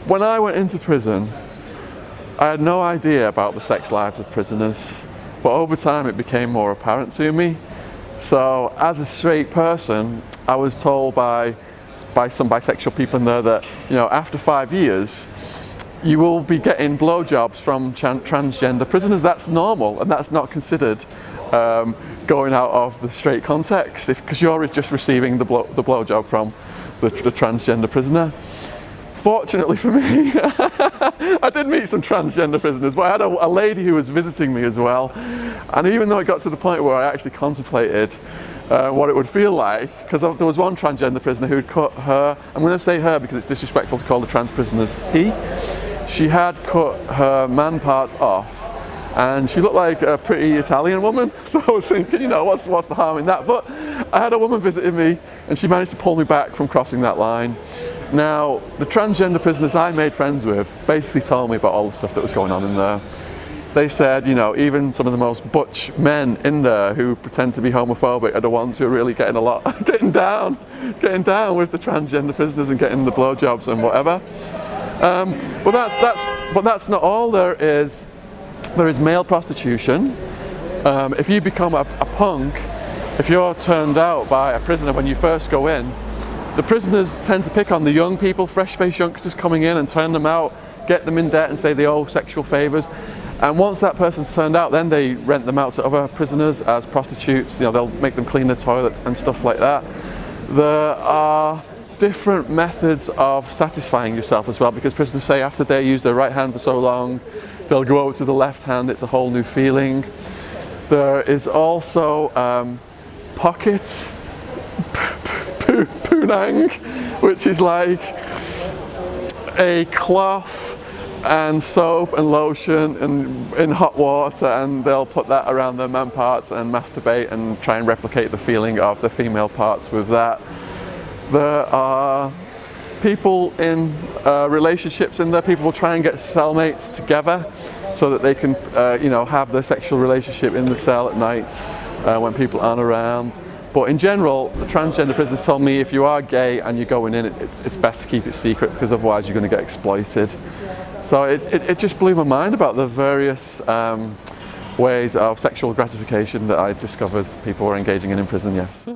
When I went into prison, I had no idea about the sex lives of prisoners, but over time it became more apparent to me. So as a straight person, I was told by some bisexual people in there that, you know, after 5 years, you will be getting blowjobs from transgender prisoners. That's normal, and that's not considered going out of the straight context, because you're just receiving the blowjob from the transgender prisoner. Fortunately for me, I did meet some transgender prisoners, but I had a lady who was visiting me as well. And even though it got to the point where I actually contemplated what it would feel like, because there was one transgender prisoner who'd cut her, I'm going to say her because it's disrespectful to call the trans prisoners he. She had cut her man parts off, and she looked like a pretty Italian woman. So I was thinking, you know, what's the harm in that? But I had a woman visiting me, and she managed to pull me back from crossing that line. Now, the transgender prisoners I made friends with basically told me about all the stuff that was going on in there. They said, you know, even some of the most butch men in there who pretend to be homophobic are the ones who are really getting down with the transgender prisoners and getting the blowjobs and whatever. But that's not all. There is male prostitution. If you become a punk, if you're turned out by a prisoner when you first go in, the prisoners tend to pick on the young people, fresh-faced youngsters coming in, and turn them out, get them in debt and say they owe sexual favours. And once that person's turned out, then they rent them out to other prisoners as prostitutes. You know, they'll make them clean their toilets and stuff like that. There are different methods of satisfying yourself as well, because prisoners say after they use their right hand for so long, they'll go over to the left hand. It's a whole new feeling. There is also pocket punang, which is like a cloth and soap and lotion and in hot water, and they'll put that around their man parts and masturbate and try and replicate the feeling of the female parts with that. There are people in relationships in there. People will try and get cellmates together so that they can you know, have their sexual relationship in the cell at night when people aren't around. But in general, the transgender prisoners told me if you are gay and you're going in, it's best to keep it secret, because otherwise you're going to get exploited. So it just blew my mind about the various ways of sexual gratification that I discovered people were engaging in prison, yes.